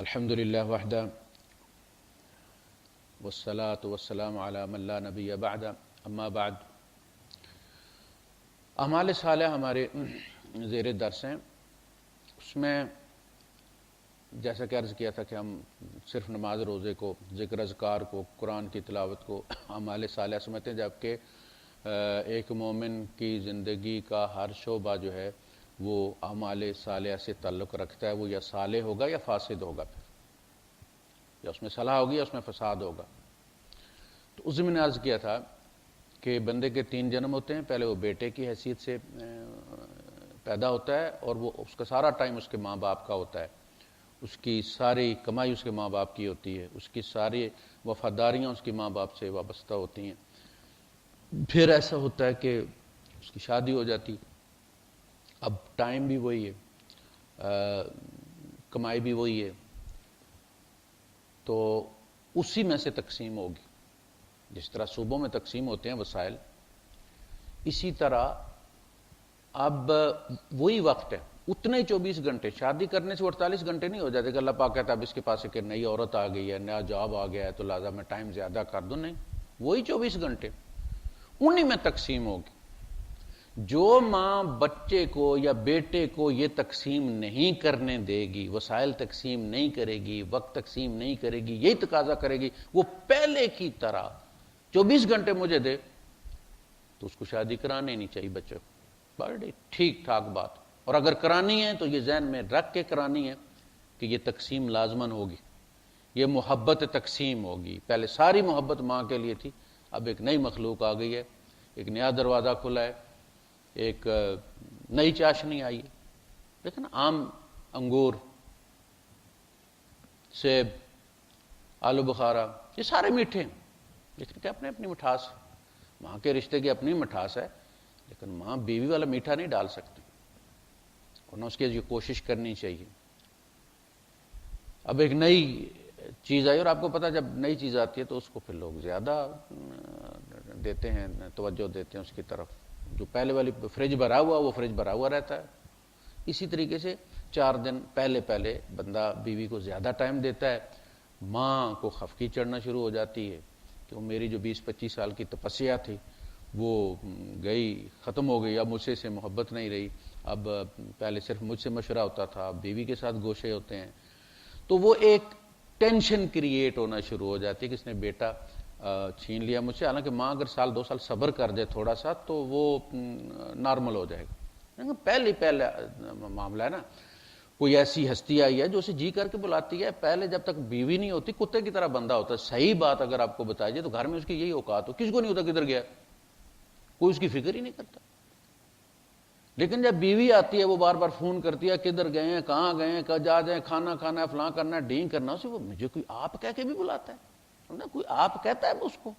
الحمدللہ وحدہ والصلاة والسلام علی من لا نبی بعد اما بعد۔ اعمال صالحہ ہمارے زیر درس ہیں، اس میں جیسا کہ عرض کیا تھا کہ ہم صرف نماز روزے کو، ذکر اذکار کو، قرآن کی تلاوت کو اعمال صالحہ سمجھتے ہیں، جبکہ ایک مومن کی زندگی کا ہر شعبہ جو ہے وہ اعمال صالحہ سے تعلق رکھتا ہے۔ وہ یا صالح ہوگا یا فاسد ہوگا، پھر یا اس میں صلاح ہوگی یا اس میں فساد ہوگا۔ تو اس میں نے عرض کیا تھا کہ بندے کے 3 جنم ہوتے ہیں۔ پہلے وہ بیٹے کی حیثیت سے پیدا ہوتا ہے اور وہ اس کا سارا ٹائم اس کے ماں باپ کا ہوتا ہے، اس کی ساری کمائی اس کے ماں باپ کی ہوتی ہے، اس کی ساری وفاداریاں اس کے ماں باپ سے وابستہ ہوتی ہیں۔ پھر ایسا ہوتا ہے کہ اس کی شادی ہو جاتی، اب ٹائم بھی وہی ہے، کمائی بھی وہی ہے، تو اسی میں سے تقسیم ہوگی۔ جس طرح صوبوں میں تقسیم ہوتے ہیں وسائل، اسی طرح اب وہی وقت ہے، اتنے ہی 24 گھنٹے۔ شادی کرنے سے 48 گھنٹے نہیں ہو جاتے کہ اللہ پاک کہتا ہے اب اس کے پاس ایک نئی عورت آ گئی ہے، نیا جاب آ گیا ہے تو لہٰذا میں ٹائم زیادہ کر دوں۔ نہیں، وہی 24 گھنٹے انہی میں تقسیم ہوگی۔ جو ماں بچے کو یا بیٹے کو یہ تقسیم نہیں کرنے دے گی، وسائل تقسیم نہیں کرے گی، وقت تقسیم نہیں کرے گی، یہی تقاضا کرے گی وہ پہلے کی طرح 24 گھنٹے مجھے دے، تو اس کو شادی کرانی نہیں چاہیے بچے کو۔ بڑی ٹھیک ٹھاک بات، اور اگر کرانی ہے تو یہ ذہن میں رکھ کے کرانی ہے کہ یہ تقسیم لازماً ہوگی، یہ محبت تقسیم ہوگی۔ پہلے ساری محبت ماں کے لیے تھی، اب ایک نئی مخلوق آ گئی ہے، ایک نیا دروازہ کھلا ہے، ایک نئی چاشنی آئی ہے۔ دیکھیں نا، آم، انگور، سیب، آلو بخارا، یہ سارے میٹھے ہیں، لیکن کہ اپنے اپنی مٹھاس ہے۔ ماں کے رشتے کی اپنی مٹھاس ہے، لیکن ماں بیوی والا میٹھا نہیں ڈال سکتی، ورنہ اس کے لیے کوشش کرنی چاہیے۔ اب ایک نئی چیز آئی، اور آپ کو پتا جب نئی چیز آتی ہے تو اس کو پھر لوگ زیادہ دیتے ہیں، توجہ دیتے ہیں اس کی طرف۔ جو پہلے والی فریج بھرا ہوا وہ فریج بھرا ہوا رہتا ہے۔ اسی طریقے سے 4 دن پہلے بندہ بیوی کو زیادہ ٹائم دیتا ہے، ماں کو خفقی چڑھنا شروع ہو جاتی ہے کہ وہ میری جو 20-25 سال کی تپسیا تھی وہ گئی، ختم ہو گئی، اب مجھ سے محبت نہیں رہی، اب پہلے صرف مجھ سے مشورہ ہوتا تھا، اب بیوی کے ساتھ گوشے ہوتے ہیں، تو وہ ایک ٹینشن کریٹ ہونا شروع ہو جاتی ہے کہ اس نے بیٹا چھین لیا مجھ سے۔ حالانکہ ماں اگر 1-2 سال صبر کر دے تھوڑا سا تو وہ نارمل ہو جائے گا۔ پہلے معاملہ ہے نا، کوئی ایسی ہستی آئی ہے جو اسے جی کر کے بلاتی ہے، پہلے جب تک بیوی نہیں ہوتی کتے کی طرح بندہ ہوتا ہے۔ صحیح بات اگر آپ کو بتائی جائے تو گھر میں اس کی یہی اوقات ہو، کسی کو نہیں ہوتا کدھر گیا، کوئی اس کی فکر ہی نہیں کرتا۔ لیکن جب بیوی آتی ہے وہ بار بار فون کرتی ہے، کدھر گئے ہیں، کہاں گئے ہیں، کب جا جائیں، کھانا کھانا ہے، فلاں کرنا ہے، ڈینگ کرنا ہے، اسے وہ مجھے کوئی آپ کہہ کے بھی بلاتا ہے نا، کوئی آپ کہتا ہے اس کو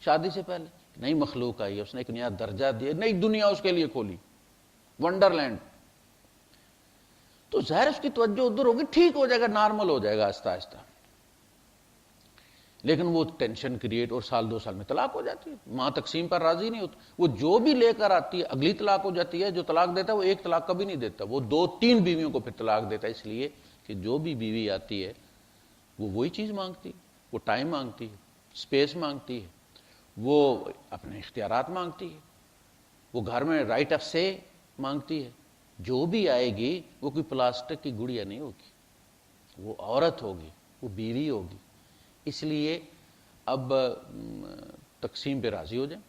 شادی سے پہلے۔ نئی مخلوق آئی ہے، اس نے ایک نیا درجہ دیا، نئی دنیا اس کے لیے کھولی، ونڈرلینڈ، تو ظاہر اس کی توجہ ادھر ہوگی، ٹھیک ہو جائے گا، نارمل ہو جائے گا آہستہ آہستہ۔ لیکن وہ ٹینشن کریٹ، اور 1-2 سال میں طلاق ہو جاتی ہے، ماں تقسیم پر راضی نہیں ہوتی، وہ جو بھی لے کر آتی ہے اگلی طلاق ہو جاتی ہے۔ جو طلاق دیتا ہے وہ ایک طلاق کبھی نہیں دیتا، وہ 2-3 بیویوں کو پھر طلاق دیتا ہے، اس لیے کہ جو بھی بیوی آتی ہے وہ وہی چیز مانگتی ہے، وہ ٹائم مانگتی ہے، اسپیس مانگتی ہے، وہ اپنے اختیارات مانگتی ہے، وہ گھر میں رائٹ آف سے مانگتی ہے۔ جو بھی آئے گی وہ کوئی پلاسٹک کی گڑیا نہیں ہوگی، وہ عورت ہوگی، وہ بیوی ہوگی۔ اس لیے اب تقسیم پہ راضی ہو جائیں،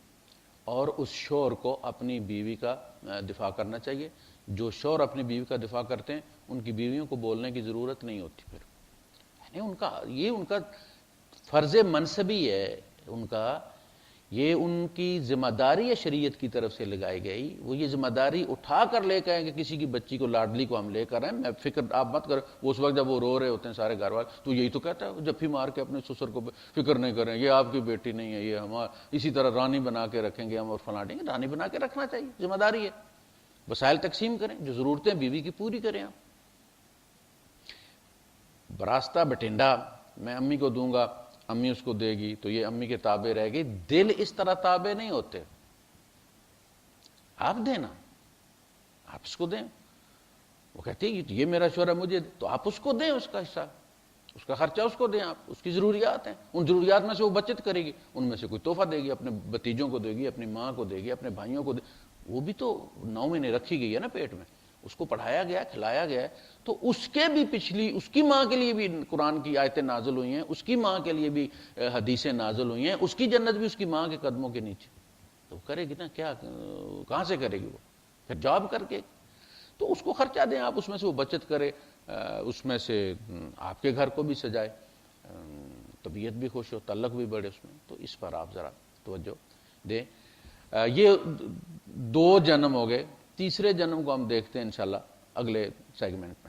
اور اس شوہر کو اپنی بیوی کا دفاع کرنا چاہیے۔ جو شوہر اپنی بیوی کا دفاع کرتے ہیں ان کی بیویوں کو بولنے کی ضرورت نہیں ہوتی، پھر یعنی ان کا فرض منصبی ہے، یہ ان کی ذمہ داری ہے، شریعت کی طرف سے لگائی گئی۔ وہ یہ ذمہ داری اٹھا کر لے کے آئیں کہ کسی کی بچی کو، لاڈلی کو ہم لے کر آئیں، میں فکر آپ مت کرو۔ وہ اس وقت جب وہ رو رہے ہوتے ہیں سارے گھر والے، تو یہی تو کہتا ہے جفی مار کے اپنے سسر کو، فکر نہیں کریں، یہ آپ کی بیٹی نہیں ہے، یہ ہمارا، اسی طرح رانی بنا کے رکھیں گے ہم، اور فلاں دیں گے۔ رانی بنا کے رکھنا چاہیے، ذمہ داری ہے۔ وسائل تقسیم کریں، جو ضرورتیں بیوی کی پوری کریں آپ۔ براستہ بٹنڈا میں امی کو دوں گا، امی اس کو دے گی، تو یہ امی کے تابع رہے گی۔ دل اس طرح تابع نہیں ہوتے، آپ دینا، آپ اس کو دیں۔ وہ کہتے ہیں یہ میرا شوہر ہے، مجھے، تو آپ اس کو دیں اس کا حصہ۔ اس کا خرچہ اس کو دیں آپ، اس کی ضروریات ہیں، ان ضروریات میں سے وہ بچت کرے گی، ان میں سے کوئی تحفہ دے گی، اپنے بھتیجوں کو دے گی، اپنی ماں کو دے گی، اپنے بھائیوں کو دے، وہ بھی تو 9 مہینے رکھی گئی ہے نا پیٹ میں، اس کو پڑھایا گیا، کھلایا گیا ہے، تو اس کے بھی پچھلی اس کی ماں کے لیے بھی قرآن کی آیتیں نازل ہوئی ہیں، اس کی ماں کے لیے بھی حدیثیں نازل ہوئی ہیں، اس کی جنت بھی اس کی ماں کے قدموں کے نیچے، تو کرے گی نا، کیا کہاں سے کرے گی وہ؟ پھر جاب کر کے، تو اس کو خرچہ دیں آپ، اس میں سے وہ بچت کرے، اس میں سے آپ کے گھر کو بھی سجائے، طبیعت بھی خوش ہو، تعلق بھی بڑھے اس میں، تو اس پر آپ ذرا توجہ دیں۔ یہ 2 جنم ہو گئے، تیسرے جنم کو ہم دیکھتے ہیں انشاءاللہ اگلے سیگمنٹ